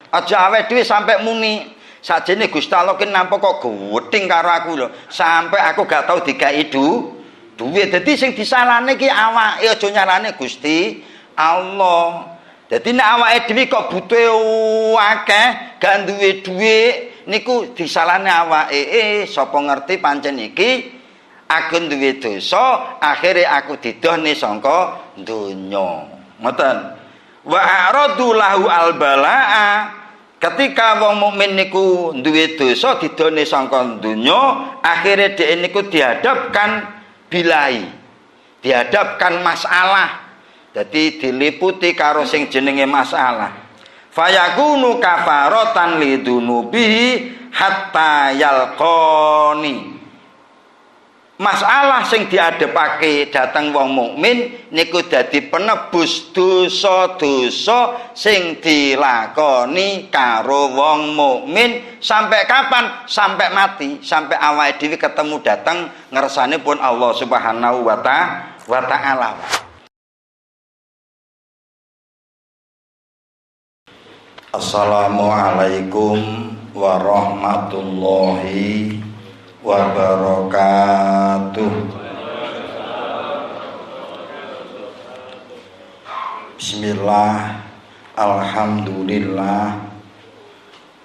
Aja awake dhewe sampai muni. Sajene Gusti Allah ki nampa kok gething karo aku lho. Sampai aku gak tau dikai duwe. Dadi sing disalahne ki awake, aja nyalahne Gusti Allah. Dadi nek awake dhewe kok butuhe akeh, gak duwe dhuwit, niku disalahne awake. Sapa ngerti pancen iki aku duwe dosa, akhire aku didohne sangka donya. Ngoten. Wa aradu lahu albalaa. Ketika wong mukmin niku duwe dosa didone sangka donya, akhire dhek niku dihadapkan bilai. Dihadapkan masalah. Jadi diliputi karo sing jenenge masalah. Fayakunu kafaratan lidunubihi hatta yalqani. Masalah sing diadepake dateng wong mukmin niku dadi penebus dosa-dosa sing dilakoni karo wong mukmin sampai kapan? Sampai mati, sampai awake dhewe ketemu dateng ngersane pun Allah Subhanahu wa taala. Assalamualaikum warahmatullahi wabarakatuh. Bismillah, alhamdulillah,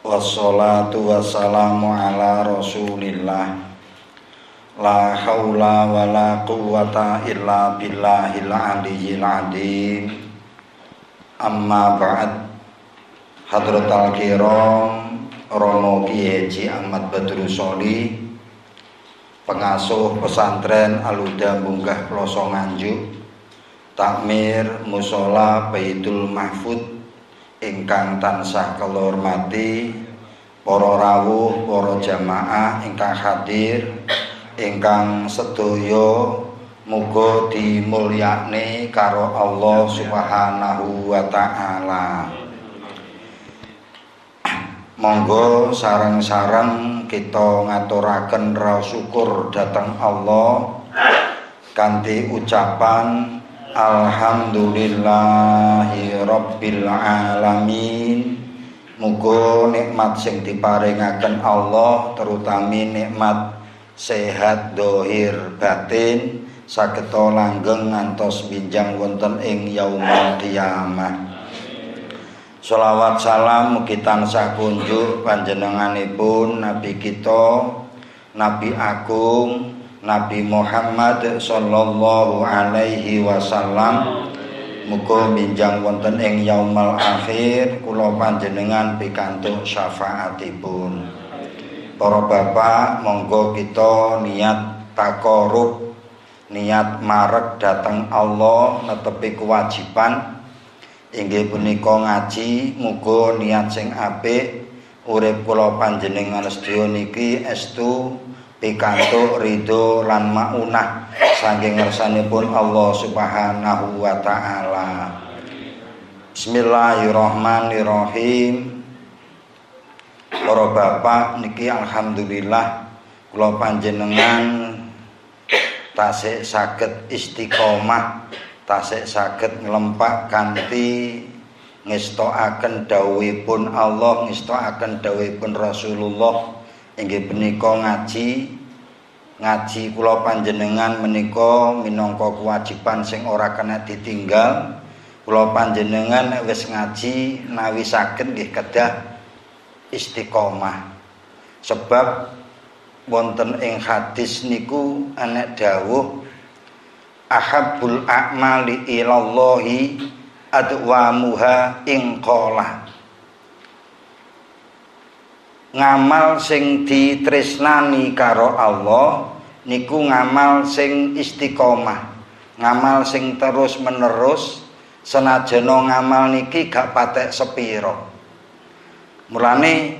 wassalatu wassalamu ala rasulillah. La haula wa la quwwata illa billahil aliyyil azim. Amma ba'd. Hadratal kiram Romo Kiai Haji Ahmad Badrus Sholi, pengasuh pesantren Al-Huda Munggah Ploso Nganjuk, takmir mushola Baitul Mahfud ingkang tansah kula hormati, para rawuh, para jamaah ingkang hadir, ingkang sedaya muga dimulyakne karo Allah Subhanahu wa taala. Monggo sareng-sareng kita ngaturaken raos syukur dhateng Allah kanthi ucapan alhamdulillahi rabbil alamin. Muga nikmat sing diparingaken Allah, terutami nikmat sehat dohir batin, sageta langgeng ngantos binjang wonten ing yaumul qiyamah. Sholawat salam mugi tansah kunjuk panjenenganipun Nabi kita, Nabi Agung, Nabi Muhammad sallallahu alaihi wasallam. Muga minjang wonten ing yaumul akhir kula panjenengan pikantuk syafaatipun. Para bapak, monggo kita niat takarub, niat marek dhateng Allah, netepi kewajiban inggih punika ngaji. Muga niat sing apik urip kula panjenengan sedaya niki estu pikantuk ridho lan maunah saking ngersanipun Allah Subhanahu wa taala. Bismillahirrahmanirrahim. Para bapak niki alhamdulillah kula panjenengan tasih saged istiqomah, tasih saged nglempak kanthi ngestokaken dawuhipun Allah, ngestokaken dawuhipun Rasulullah inggih punika ngaji kula panjenengan menika minangka kewajiban sing ora kena ditinggal. Kula panjenengan nek wis ngaji nawisaken nggih kedah istiqomah, sebab wonten ing hadis niku ana dawuh ahabbul a'mali ilallahi adwamuha ing qala. Ngamal sing ditresnani karo Allah niku ngamal sing istiqomah, ngamal sing terus menerus, senajana ngamal niki gak patek sepiro. Mulane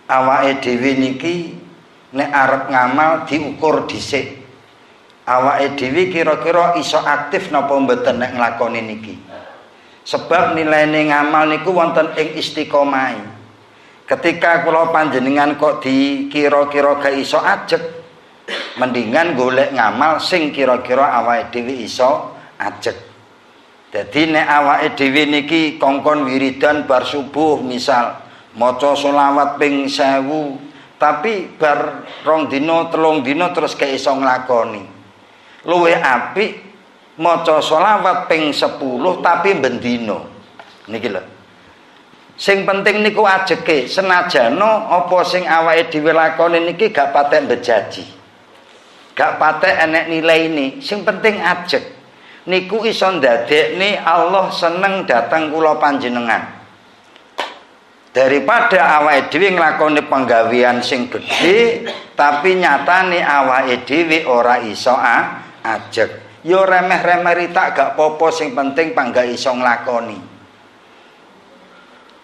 awake dhewe niki nek arep ngamal diukur dhisik. Awake dhewe kira-kira iso aktif napa mboten nek nglakoni niki. Sebab nilaine ngamal niku wonten ing istiqomah. Ketika kula panjenengan kok dikira-kira gak iso ajeg, mendingan golek ngamal sing kira-kira awake dhewe iso ajeg. Dadi nek awake dhewe niki kongkon wiridan bar subuh misal maca selawat ping 1000 tapi bar 2 dina 3 dina terus gak iso nglakoni. Luwih apik maca selawat ping 10 tapi bendina. Niki lho. Sing penting niku ajeke, senajana apa sing awake dhewe lakoni niki gak patek bejaji. Gak patek enek nilaine, sing penting ajek. Niku iso ndadekne Allah seneng datang kula panjenengan. Daripada awake dhewe nglakoni penggawean sing gedhe tapi nyatane awake dhewe ora iso ajek. Ya remeh-remeh tak gak apa-apa, sing penting pangga iso nglakoni.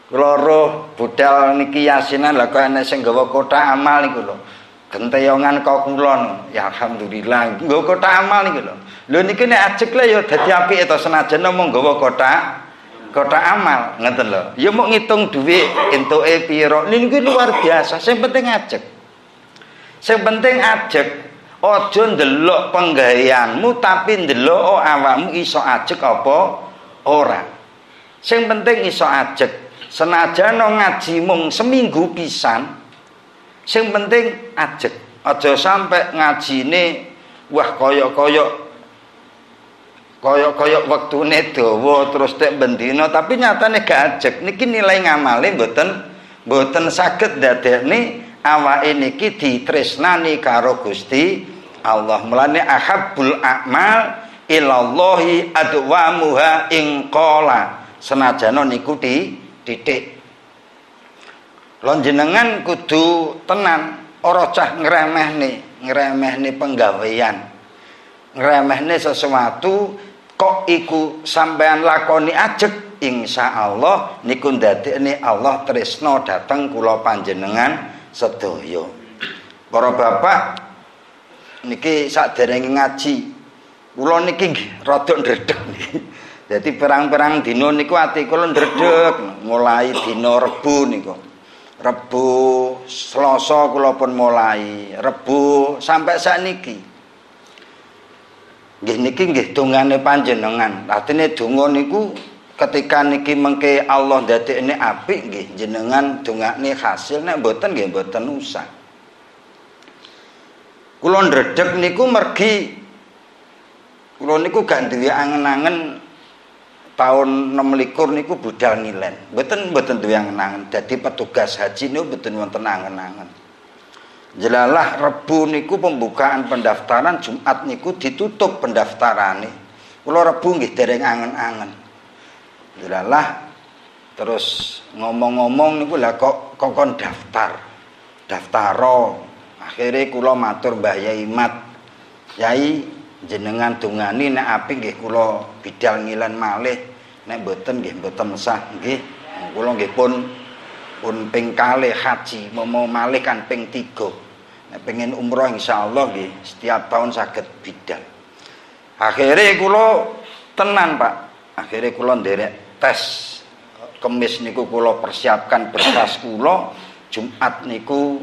Kula roh budal niki yasinan lha kok ana sing nggawa kotak amal niku lho. Genteyongan kok kula. Ya alhamdulillah nggawa kotak amal niku lho. Lho niki nek ajek le ya dadi apike to senajan mung nggawa kotak amal, ngeten lho. Ya mok ngitung dhuwit entuke pira. Niku luar biasa. Sing penting ajek. Sing penting ajek. Aja ndelok penggaweanmu tapi ndelok awakmu iso ajek apa ora. Sing penting iso ajek. Senajan ngaji mung seminggu pisan, sing penting ajek. Aja sampai ngajine wah koyok-koyok wektune dawa terus tek bendina tapi nyatane gak ajek. Niki nilai ngamale mboten saged ndadekne awake niki ditresnani karo Gusti Allah. Mulane ahabbul a'mal ilallahi adwamuha ing qala. Senajana niku titik. Lan jenengan kudu tenan, ora cah ngremehne penggawean. Ngremehne sesuatu kok iku sampean lakoni ajek, insyaallah niku ndadekne Allah tresna dateng kula panjenengan sedaya. Para bapak niki saderenge ngaji kula niki nggih rada ndredeg niki. Dadi perang-perang dina niku ati kula ndredeg mulai dina Rebo niku. Rebo Selasa kula pun mulai, Rebo sampai sakniki. Nggih niki nggih dongane panjenengan. Artine donga niku ketika niki mengke Allah ndadekne apik nggih jenengan dongane hasil, nek mboten nggih mboten usah. Kula ndredeg niku mergi kula niku gak duwe angen-angen tahun 26 niku budal ngilen. Mboten duwe angen-angen dadi petugas haji niku mboten wonten angen-angen. Jelalah Rebo niku pembukaan pendaftaran, Jumat niku ditutup pendaftarane. Kula Rebo nggih dereng angen-angen. Jelalah terus ngomong-ngomong niku lah kok kon daftaro. Akhire kula matur Mbah Yai Mat. Yai jenengan dongani nek apik nggih kula bidal ngilen malih, nek mboten nggih mboten sah nggih. Kula nggih pun ping kalih haji, mau malih kan ping 3. Nek pengen umroh insyaallah nggih setiap tahun saged bidal. Akhire kula tenan, Pak. Akhire kula nderek tes. Kemis niku kula persiapkan berkas kula, Jumat niku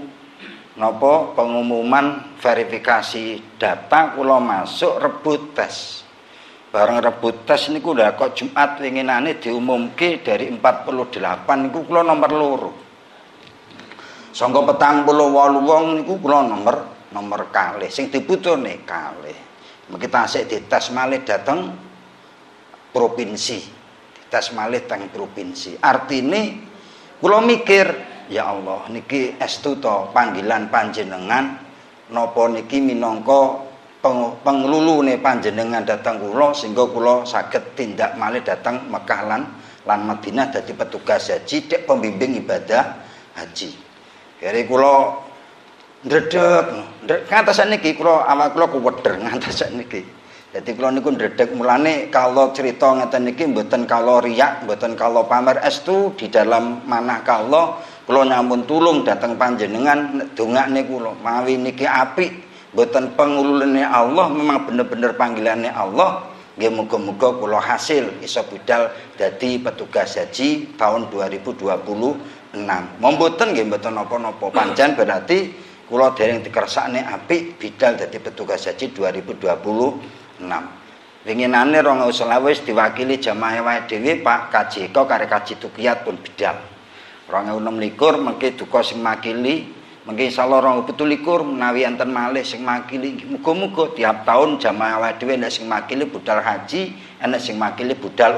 napa pengumuman verifikasi data kula masuk Rebo tes. Bareng Rebo tes niku lha kok Jumat winginane diumumke dari 48 niku kula nomor 2. Sangka 48 wong niku kula nomor kalih sing dibutuhne kalih. Kita asik dites malih dateng provinsi. Dites malih teng provinsi. Artine kula mikir, ya Allah niki estu to panggilan panjenengan napa niki minangka penglulune panjenengan datang kula sehingga kula saged tindak malih datang Mekah lan Madinah dadi petugas haji dek pembimbing ibadah haji. Kere kula ndredeg ngantos niki kula awak kula kuwedher ngantos niki. Dadi kula niku ndredeg mulane kalau cerita ngeten niki mboten kalau riyak, mboten kalau pamer estu di dalam manah Allah. Kula nyampun tulung dateng panjenengan dongakne kula mawi niki apik mboten pengulune Allah, memang bener-bener panggilannya Allah. Nggih muga-muga kula hasil iso budal dadi petugas haji tahun 2026. Mboten nggih mboten napa-napa pancen berarti kula dereng dikersakne apik bidal dadi petugas haji 2026. Winginane 2020 diwakili jamaah wae dhewe Pak Kajeko karo Kaji Tukiyat pun bidal. 2026 mengki duka sing makili, mengki insyaallah 2027 menawi enten malih sing makili. Muga-muga tiap tahun jamaah awake dhewe nek sing makili budal haji, ana sing makili budal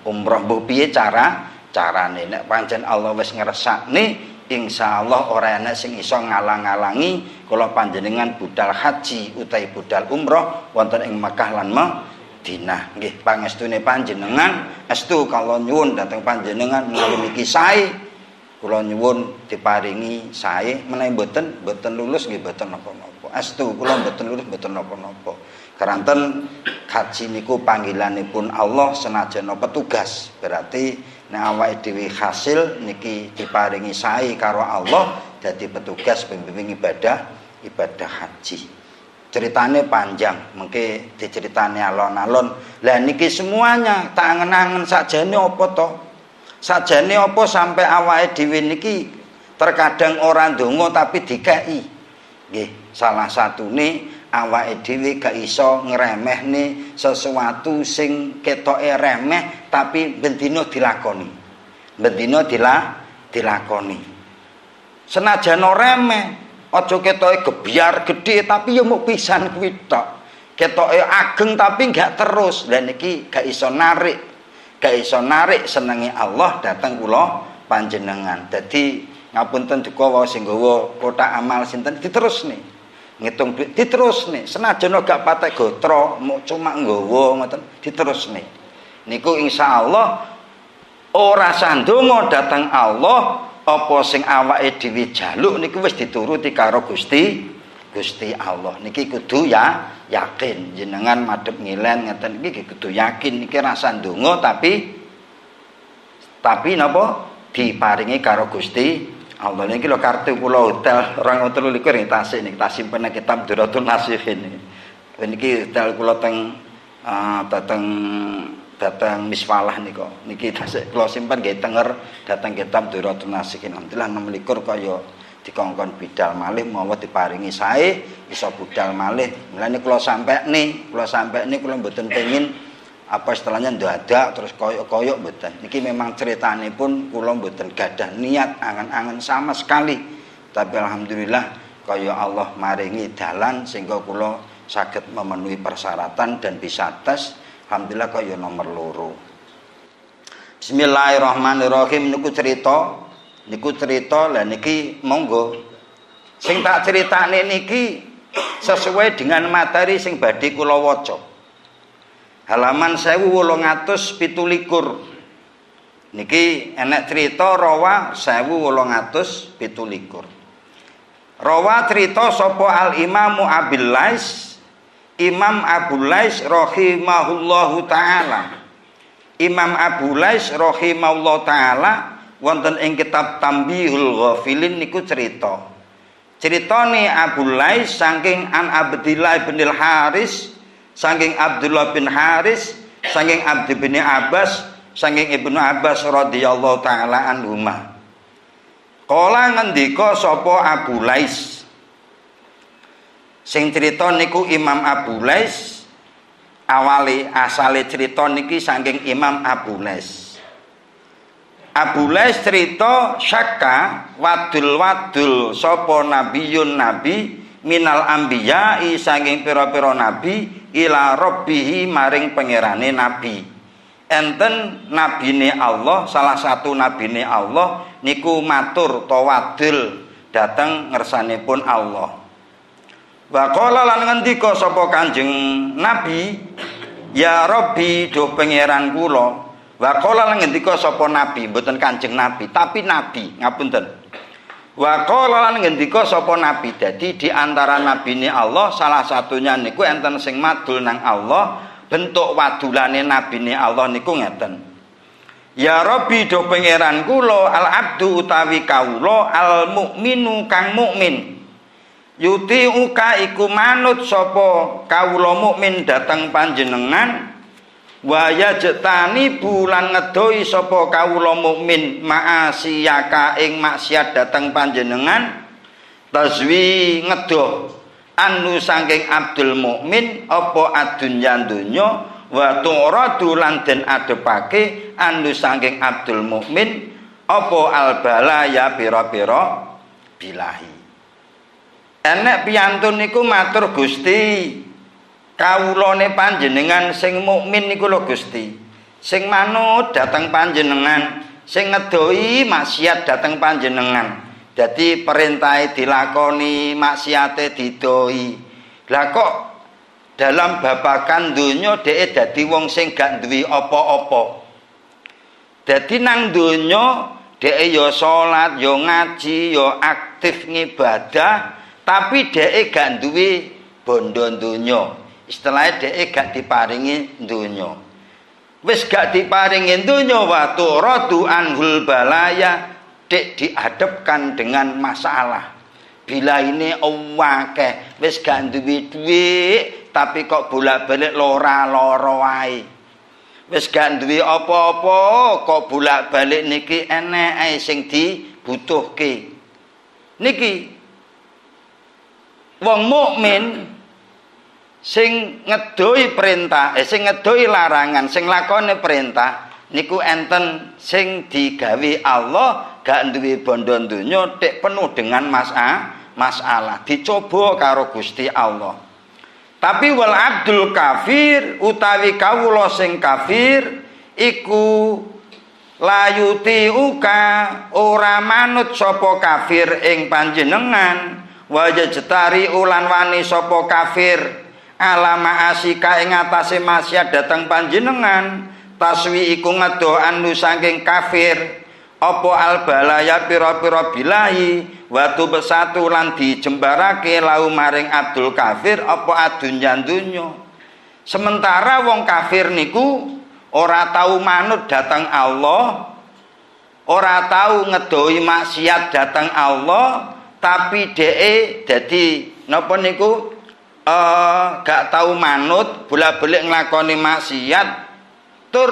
umroh. Mbok piye carane nek pancen Allah wis ngersakne, insyaallah ora ana sing iso ngalang-alangi kula panjenengan budal haji utawi budal umroh wonten ing Makkah lan Madinah. Nggih, pangestune panjenengan estu kula nyuwun dhateng panjenengan menawi niki sae, kula nyuwun diparingi sae, menawi mboten lulus nggih mboten napa-napa. Estu kula mboten lulus mboten napa-napa. Karanten haji niku panggilanipun Allah senajan petugas. Berarti nek awake dhewe hasil niki diparingi sae karo Allah dadi petugas pembimbing ibadah haji. Ceritane panjang, mengke diceritane alon-alon. Lah niki semuanya tak angen-angen sakjane apa to? Sakjane apa sampai awake dhewe niki terkadang ora ndonga tapi dikeki. Nggih, salah satune awake dhewe gak iso ngremehne sesuatu sing ketoke remeh tapi bendina dilakoni. Bendina dilakoni. Senajan remeh, aja ketoke gebyar gedhe tapi ya mung pisan kuwi tok. Ketoke ageng tapi gak terus. Lah niki gak iso narik senenge Allah dateng kula panjenengan. Dadi ngapunten duka wae sing nggawa kotak amal sinten diterusne. Ngitung duit diterusne. Senajan gak patek gotra, mung cuma nggawa ngoten diterusne. Niku insyaallah ora sandonga dateng Allah, apa sing awake dhewe jaluk niku wis dituruti karo Gusti Allah. Niki kudu yakin jenengan madhep ngilen ngeten iki kudu yakin niki rasa ndonga tapi napa diparingi karo Gusti Allah. Niki lho kartu kula hotel 2023 ing tasik niki tak simpen kitab Duratul Nasihin niki hotel kula teng datang miswalah niki tasik kula simpen nggih tenger datang kitab Duratul Nasihin. Alhamdulillah 26 kaya dikongkon bidal malih mawa diparingi sae iso budal malih. Mulane kula sampekne kula mboten pengin apa istilahnya ndadak terus koyok-koyok mboten. Niki memang critanipun kula mboten gadah niat angen-angen sama sekali. Tapi alhamdulillah kaya Allah maringi dalan sehingga kula saged memenuhi persyaratan dan bisa tes. Alhamdulillah kaya nomor 2. Bismillahirrahmanirrahim. Niku cerita lah niki monggo sing tak critane niki sesuai dengan materi sing badhe kula waca. Halaman 1817. Niki enek cerita rawa 1817. Rawa cerita sapa Al Imamu Abil Lais, Imam Abu Lais rahimahullahu taala. Imam Abu Lais rahimahullahu taala wonten ing kitab Tambihul Ghafilin niku ceritane Abu Lais saking An Abdillah bin Haris, saking Abdullah bin Haris, saking Abd bin Abbas, saking Ibnu Abbas radhiyallahu taala anhuma. Kala ngendika sapa Abu Lais, sing cerita niku Imam Abu Lais, asale cerita niki saking Imam Abu Lais. Abu Lais cerita syakka wadul sapa nabiyun nabi minal anbiya'i saking pira-pira nabi ila rabbihi maring pangerane nabi. Enten nabine Allah, salah satu nabine Allah niku matur tawadul dhateng ngersanipun Allah. Wa qala lan ngendika sapa Kanjeng Nabi, ya Rabbi duh pangeran kula. Wa qala lan ngendika sapa nabi, mboten Kanjeng Nabi, tapi nabi, ngapunten. Wa qala lan ngendika sapa nabi, dadi di antara nabine Allah salah satunya niku enten sing madul nang Allah, bentuk wadulane nabine Allah niku ngeten. Ya Rabbi do pangeran kula al abdu utawi kawula al mukminu kang mukmin. Yuti uka iku manut sapa kawula mukmin dhateng panjenengan. Wa yajtani bulan ngedoi sapa kawula mukmin maasiyaka ing maksiat dhateng panjenengan. Tazwi ngedoh anu saking Abdul Mukmin apa adunya donya wa turadu lan den adepake anu saking Abdul Mukmin apa albalaya pira-pira bilahi. Enek piyantun niku matur Gusti, kawulane panjenengan sing mukmin niku lho Gusti, sing manut dhateng panjenengan, sing ngedoi maksiat dhateng panjenengan. Dadi perintahe dilakoni, maksiate didoi. Lah kok dalam babagan donya dhek dadi wong sing gak duwe apa-apa. Dadi nang donya dhek ya salat, ya ngaji, ya aktif ngibadah, tapi dhek gak duwe bondo donya. Istilahnya dhek gak diparingi donya. Wis gak diparingi donya wa turadu anhul balaya, dhek dihadapkan dengan masalah. Bila ini akeh wis gak duwe dhuwit, tapi kok bolak-balik lara-lara wae. Wis gak duwe apa-apa, kok bolak-balik niki enek ae sing dibutuhke. Niki wong mukmin sing ngedoi perintah, sing ngedoi larangan, sing lakone perintah niku enten sing digawe Allah, gak duwe bondo donya, tek penuh dengan masalah, dicoba karo Gusti Allah. Tapi wal abdul kafir utawi kawula sing kafir iku layuti uka ora manut sapa kafir ing panjenengan, wajah jetari ulan wani sapa kafir alama asika ing atase maksiat dateng panjenengan, taswi iku ngedoan lu saking kafir apa albalaya pira-pira bilahi watu besatu lan dijembarake lau maring abdul kafir apa adunyan dunya. Sementara wong kafir niku ora tau manut dateng Allah, ora tau ngedoi maksiat dateng Allah, tapi dhek dadi napa niku gak tau manut, bolak-balik nglakoni maksiat, tur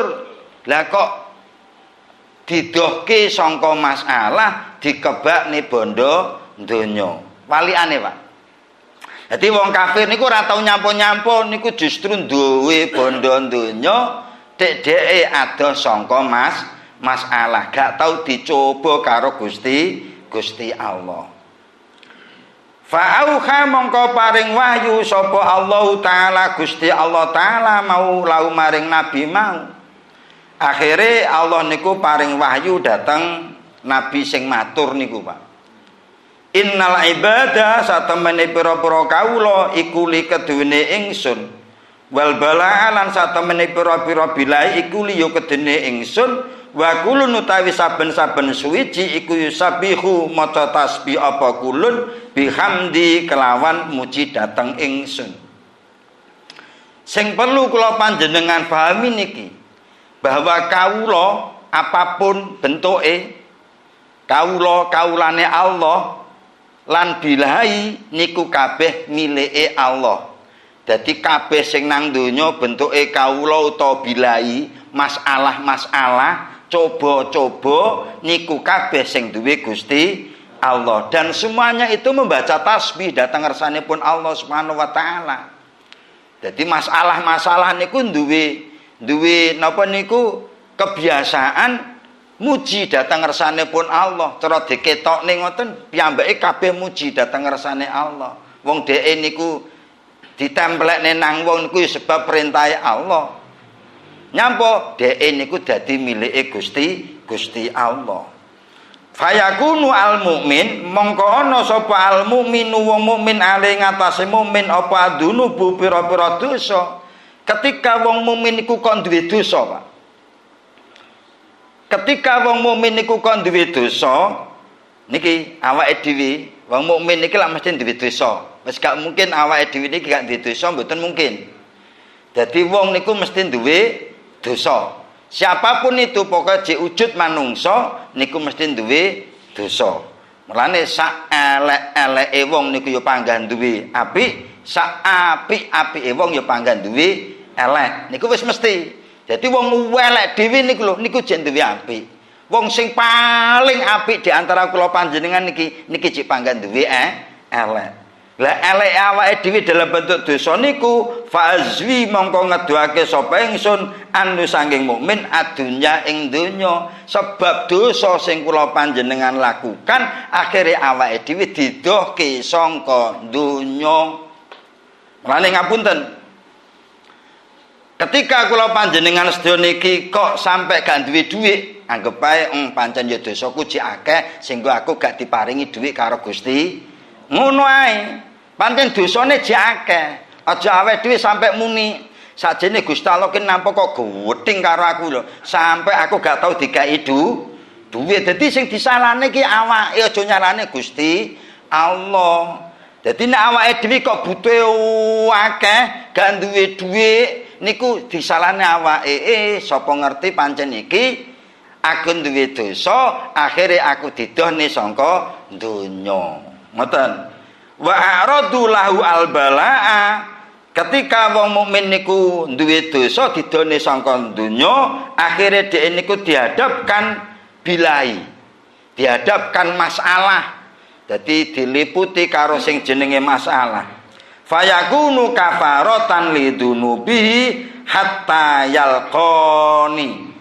lah kok didohke sangka masalah, dikebakne bondo donya. Walikane, Pak. Dadi wong kafir niku ora tau nyampo-nyampo niku justru duwe bondo donya, dhek adoh sangka masalah, gak tau dicoba karo Gusti Allah. Fa'auha mongko paring wahyu sapa Allah taala Gusti Allah taala mau lau maring nabi mau. Akhire Allah niku paring wahyu dateng nabi sing matur niku, Pak. Innal ibadah satemene pira-pira kawula iku li keduwene ingsun. Wal balaa lan satemene pira-pira bilahi iku li yo kedene ingsun. Wa kulun utawi saben-saben suwiji iku yusabihu maca tasbih apa kulun bihamdi kelawan muji dateng ingsun. Sing perlu kula panjenengan pahami niki, bahwa kawula apapun bentuke, kaulane Allah lan bilahi niku kabeh milike Allah. Dadi kabeh sing nang donya bentuke kawula utawa bilahi, masalah-masalah, coba-coba niku kabeh sing duwe Gusti Allah, dan semuanya itu membaca tasbih datang ngersanipun Allah Subhanahu wa taala. Jadi masalah-masalah niku duwe napa niku kebiasaan muji datang ngersanipun Allah. Cara diketokne ngoten piyambake kabeh muji datang ngersane Allah. Wong dhek niku ditemplekne nang wong niku sebab perintahe Allah. Nyampo dhek niku dadi milike Gusti Allah. Fayakunu al mukmin mongko ana sapa al mukminu wong mukmin ale ngatasé mukmin apa dunubu pira-pira dosa. Ketika wong mukmin niku kon duwe dosa, Pak. Ketika wong mukmin niku kon duwe dosa, niki awake dhewe wong mukmin niki lak mesti duwe dosa. Wis gak mungkin awake dhewe niki gak duwe dosa, mboten mungkin. Dadi wong niku mesti duwe dosa. Siapapun itu pokoknya jek wujud manungsa niku mesti duwe dosa. Mulane sak elek-eleke wong niku ya panggan duwe apik, sak apik-apike wong ya panggan duwe elek. Niku wis mesti. Jadi wong elek dhewe niku lho niku jen duwe apik. Wong sing paling apik di antara kula panjenengan niki jek panggan duwe elek. Lah eleke awake dhewe dalam bentuk dosa niku fa'azwi mongko ngeduake sapa ingsun anu saking mukmin adunya ing donya. Sebab dosa sing kula panjenengan lakukan akhire awake dhewe didohke sangka donya. Mulane ngapunten. Ketika kula panjenengan sedaya niki kok sampai gak duwe dhuwit, anggap ae pancen ya dosaku jek akeh sehingga aku gak diparingi dhuwit karo Gusti. Ngono ae. Pancen dosane jek akeh. Aja awake dhewe sampai muni. Sajene Gusti Allah ki nampa kok gething karo aku lho. Sampai aku gak tau digawe dhuwit. Dadi sing disalahne ki awake, aja nyalahne Gusti Allah. Dadi nek awake dhewe kok butuh akeh, gak duwe dhuwit, niku disalahne awake. Sapa ngerti pancen iki aku duwe dosa, akhire aku didohne sangka donya. Ngoten. Wa a'radu lahu al-balaa. Ketika wong mukmin niku duwe dosa didone sangka donya, akhire dhek niku dihadapkan bilai. Dihadapkan masalah. Dadi diliputi karo sing jenenge masalah. Fayakunu kafaratan lidunubihi hatta yalqani.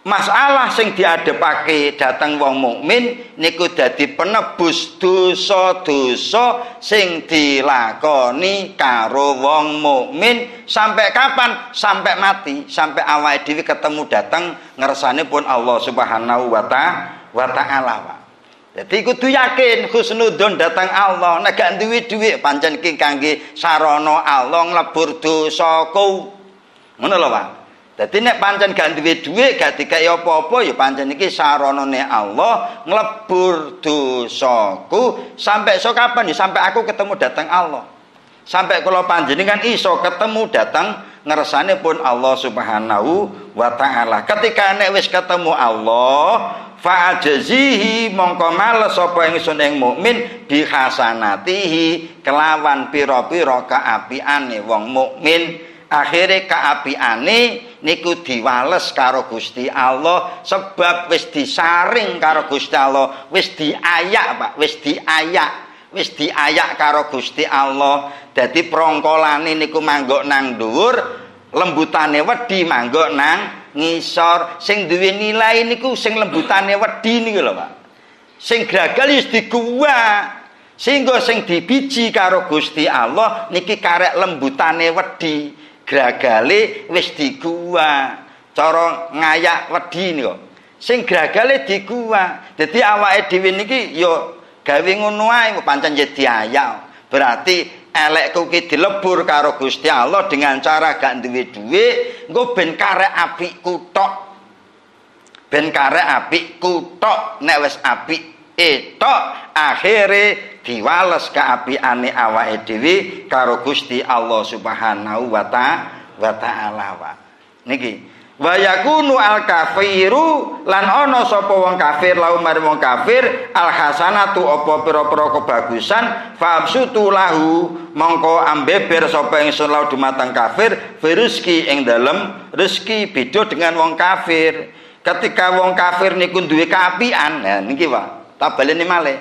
Masalah sing diadepake dateng wong mukmin niku dadi penebus dosa-dosa sing dilakoni karo wong mukmin sampai kapan? Sampai mati, sampai awake dhewe ketemu dateng ngersane pun Allah Subhanahu wa taala. Jadi kudu yakin husnudzon datang Allah. Nek gak duwe dhuwit pancen ki kangge sarana Allah nglebur dosaku. Ngono lho, Pak. Dadi nek pancen gak duwe dhuwit gak dikai apa-apa ya pancen iki saranane Allah nglebur dosaku sampai so kapan ya sampai aku ketemu datang Allah. Sampai kula panjenengan iso ketemu datang ngersane pun Allah Subhanahu wa taala. Ketika nek wis ketemu Allah fa'ajazihi mongko males sapa ingsun ing mukmin bihasanatihi kelawan pira-pira kaapiane wong mukmin. Akhire kaapiane niku diwales karo Gusti Allah sebab wis disaring karo Gusti Allah, wis diayak Pak, wis diayak karo Gusti Allah. Dadi prongkolane niku manggok nang dhuwur, lembutane wedi manggok nang ngisor. Sing duwe nilai niku sing lembutane wedi niku lho Pak. Sing gagal wis diguwa. Sehingga sing dibiji karo Gusti Allah niki karek lembutane wedi. Gragale wis diguwa. Cara ngayak wedi niku. Sing gragale diguwa. Dadi awake dhewe niki ya gawe ngono ae pancen ya diayak. Berarti elekku ki dilebur karo Gusti Allah dengan cara gak duwe dhuwit, engko ben karek apikku tok. Ben karek apikku tok, nek wis apike tok, akhire diwales kaapiane awake dhewe karo Gusti Allah Subhanahu wa taala. Niki wa yakunu al kafiru lan ana sapa wong kafir lahu maring wong kafir al hasanatu apa pira-pira kebagusan fa'absutu lahu mongko ambeber sapa ingsun lahu dumateng kafir firuzki ing dalem rezeki beda dengan wong kafir. Ketika wong kafir niku duwe kaapian, nah niki Pak tak baleni malih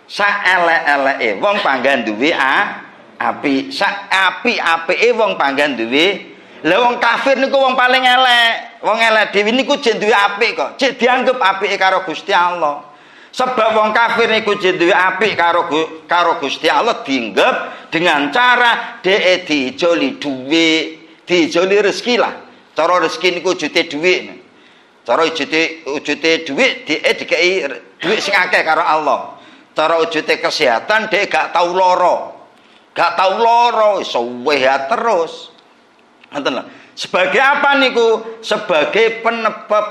sak elek-eleke wong panggan duwe api, sak api-apike wong panggan duwe. Lah wong kafir niku wong paling elek. Wong elek dhewe niku jek duwe apik kok. Jek dianggep apike karo Gusti Allah. Sebab wong kafir niku jek duwe apik karo Gusti Allah dianggep dengan cara dhek dijoli dhuwit, dijoli rezeki lah. Cara rezeki niku ujute dhuwit. Cara ujute dhuwit dikai dhuwit sing akeh karo Allah. Cara ujute kesehatan dhek gak tau lara. Gak tau lara, iso sehat terus. Sebagai apa niku? Sebagai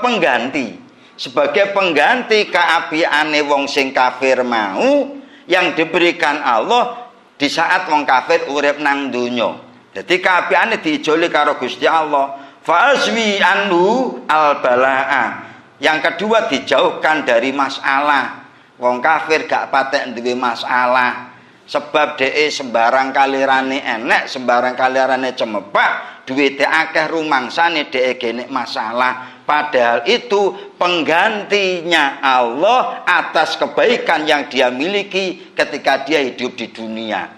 pengganti. Sebagai pengganti keapiane wong sing kafir mau yang diberikan Allah di saat wong kafir urip nang donya. Dadi keapiane diijoli karo Gusti Allah. Fa'azwi anhu al-balaa. Yang kedua dijauhkan dari masalah. Wong kafir gak patek duwe masalah. Sebab dhek sembarang kalirane enek, sembarang kalirane cemepak, duwite akeh rumangsane dhek gene masalah. Padahal itu penggantinya Allah atas kebaikan yang dia miliki ketika dia hidup di dunia.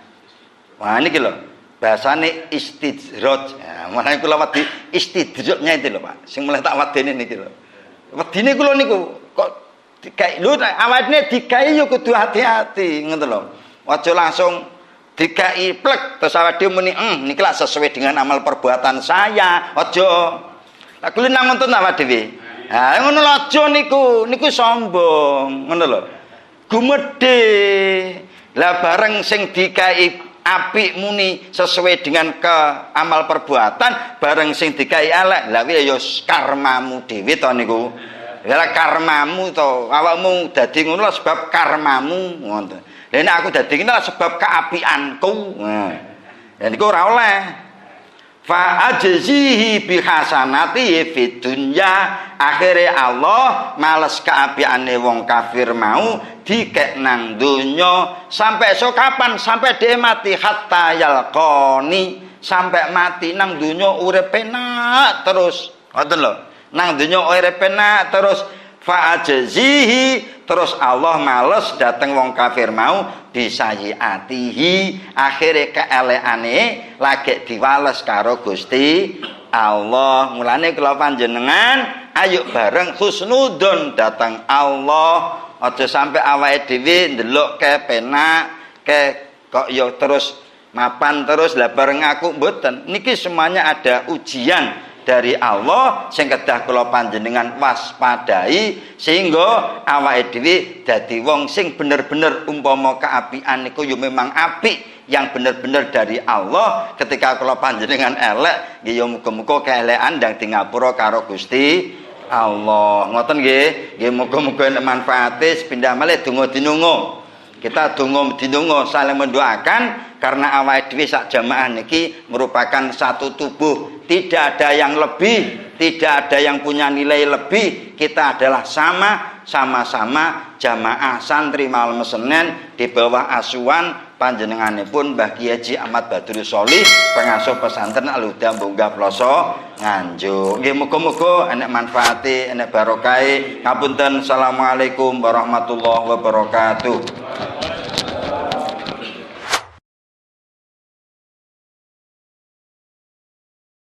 Wah ini lho, bahasane istidroj. Ya, mulai kula wedi istidrojnya itu lho, Pak. Sing mulai tak wedene niki lho. Wedine kula niku kok dikai lho awake dikai yo kudu hati-hati ngoten lho. Aja langsung dikai plek terus awake muni niki lak sesuai dengan amal perbuatan saya. Aja. Lah kuwi nang ngoten awake dhewe. Ha ngono lho aja niku sombong, ngono lho. Gumedhe. Lah bareng sing dikai apik muni sesuai dengan ke amal perbuatan, bareng sing dikai elek. Lah kuwi ya karmamu dhewe to niku. Ya karmamu to, awakmu dadi ngono lho sebab karmamu ngoten. Lah nek aku dadi ngene sebab keapianku. Nah. Ya niku ora oleh. Fa ajzihi bi hasanati fid dunya, akhire Allah males keapiane wong kafir mau dikek nang donya sampai esuk kapan, sampai dia mati hatta yalqani, sampai mati nang donya urip penak terus ngoten lho, nang donya urip penak terus. Fa ajzihi, terus Allah males dateng wong kafir mau bisayiatihi, akhire keelekane lagi diwales karo Gusti Allah. Mulane kula panjenengan ayo bareng husnudon datang Allah, aja sampai awake dhewe ndelok ke penak ke kok yo terus mapan terus lah bareng aku mboten. Niki semuanya ada ujian dari Allah sing kedah kula panjenengan waspadai sehingga awake dhewe dadi wong sing bener-bener umpama keapian niku yo memang apik yang bener-bener dari Allah. Ketika kula panjenengan elek nggih yo muga-muga keelekan ndang di ngapura karo Gusti Allah. Ngoten nggih. Nggih muga-muga nek manfaate sepindah malih donga dinunga. Kita donga dinunga saling mendoakan karena awake dhewe sak jamaah niki merupakan satu tubuh. Tidak ada yang lebih, tidak ada yang punya nilai lebih. Kita adalah sama-sama jamaah santri malam Senin di bawah asuhan panjenenganipun Mbah Kiai Haji Ahmad Badrus Sholih, pengasuh pesantren Al-Huda Bonggah Ploso Nganjuk. Nggih muga-muga enek manfaate, enek barokahe. Ngapunten. Assalamualaikum warahmatullahi wabarakatuh.